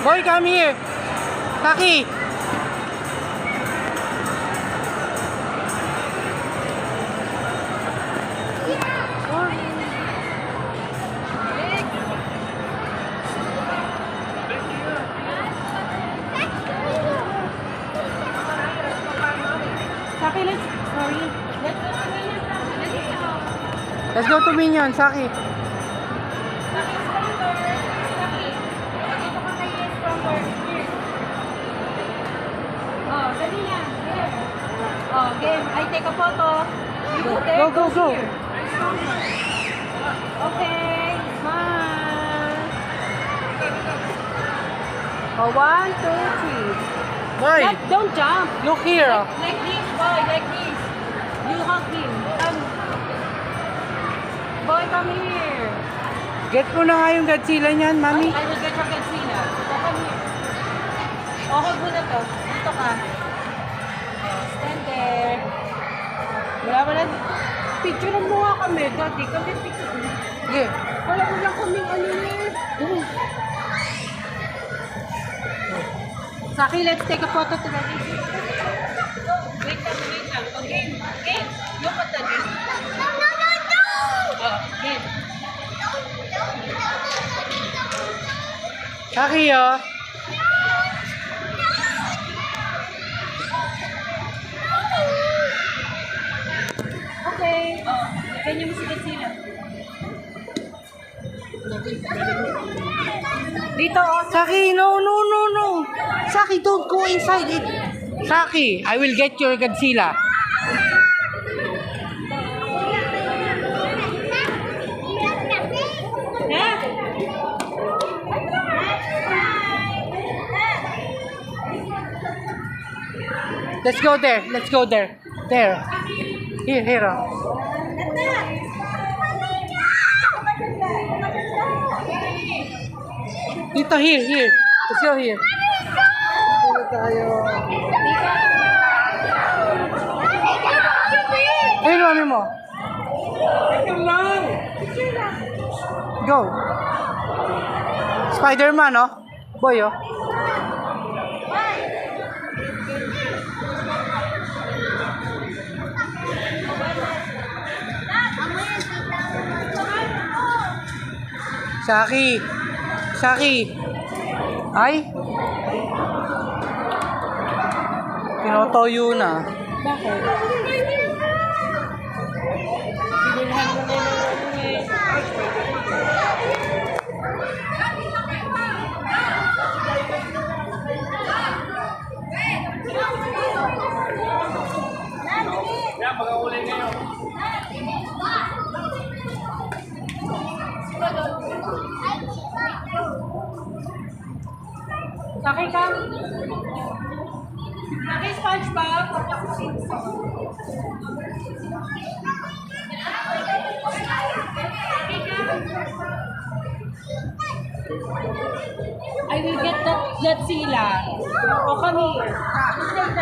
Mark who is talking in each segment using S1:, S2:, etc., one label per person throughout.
S1: Boy, come here. Taki.
S2: Saki,
S1: Let's go to Minion, Saki.
S2: Oh, dali lang. Here. Oh, game. I take a photo. You go there.
S1: Go.
S2: Here. Okay. Smile. Oh, 1, 2, 3.
S1: Boy,
S2: Don't jump.
S1: look here.
S2: Like this, boy. Like this. You hug him. Come. Boy, come here.
S1: Get mo na nga yung Godzilla niyan, mami.
S2: I will get your Godzilla. So, come here. Oh, hug mo na to. Dito ka. Oh, stand there. Wala mo na. Picture mo nga kami. Dati kami picture.
S1: Yeah.
S2: Wala mo lang kaming ano eh. Saki, let's take a photo together. Wait lang. Okay. Look at the game. Oh, game.
S1: Saki, oh.
S2: Okay. Oh, ganyan mo si Godzilla. Dito, oh.
S1: Saki, no. Saki, don't go inside it. Saki, I will get your Godzilla.
S2: Yeah.
S1: Let's go there. There. Here. Oh. Dito, here. Let's go here. Dito tayo. Ayun, mami mo. Go. Spider-Man, oh. Boy, oh. Saki. Ay. Pinotoyo na.
S2: Bakit? Binilhan mo na yung Saki ka. Saki, SpongeBob. I will get that Godzilla. Oh, come here. Stay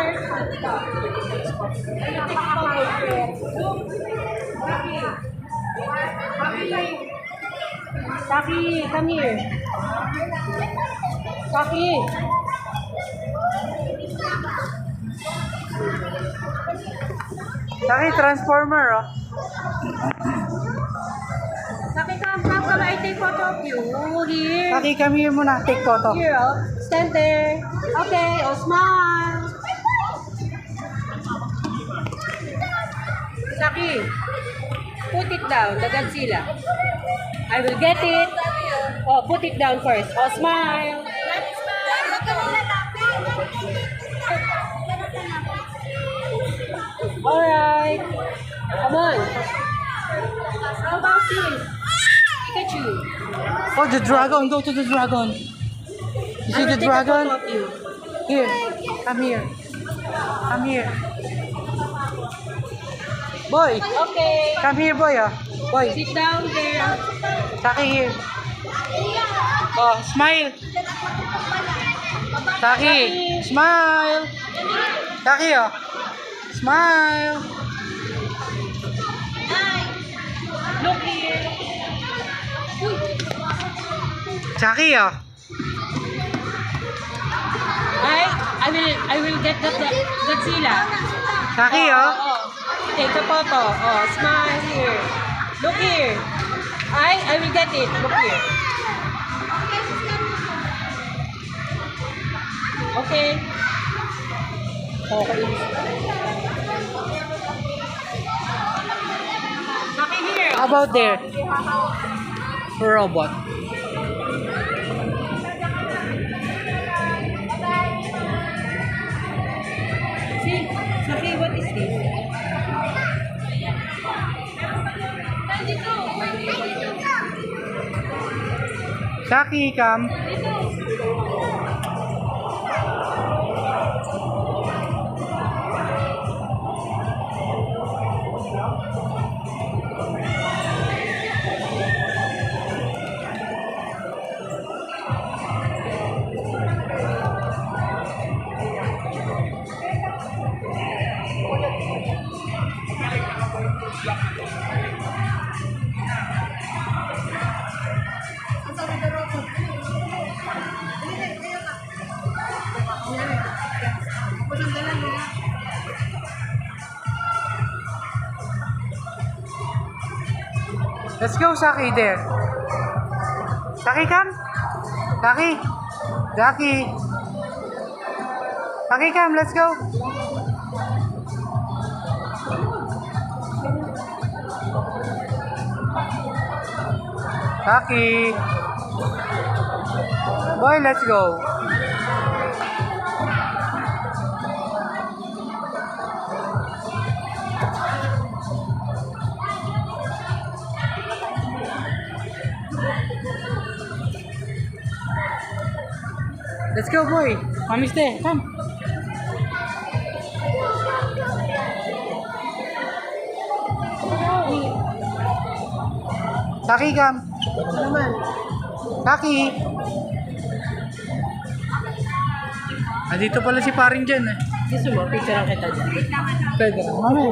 S2: there. Saki, come here. Saki.
S1: Saki, Transformer, oh.
S2: Saki, come. I take photo of you. Here.
S1: Saki, come here muna. Take photo.
S2: Here, oh. Stand there. Okay, oh, smile. Saki, put it down, the Godzilla. I will get it. Oh, put it down first. Oh, smile. Alright. Come on. How about this? Pikachu.
S1: Oh, the dragon. Go to the dragon. You see the dragon? Here. Come here. Boy.
S2: Okay.
S1: Come here, boy, oh. Boy.
S2: Sit down there.
S1: Saki, here. Oh, smile. Saki, smile. Saki, oh. Smile.
S2: Look here.
S1: Saki, oh.
S2: I will get that Godzilla.
S1: Saki, oh.
S2: Take a photo. Oh, smile here. Look here. I will get it. Look here. Okay. Okay. Saki here.
S1: How about there? Robot.
S2: See, Saki, what is this?
S1: Saki, come. Let's go, Saki, there. Saki, come. Saki. Saki. Saki, come. Let's go. Saki. Boy, let's go. Let's go, boy. Mommy's there. Come. Saki, come. Saki. Nandito pala si paring dyan eh.
S2: Gusto mo, picture ang kita dyan.
S1: Pwede. Mami.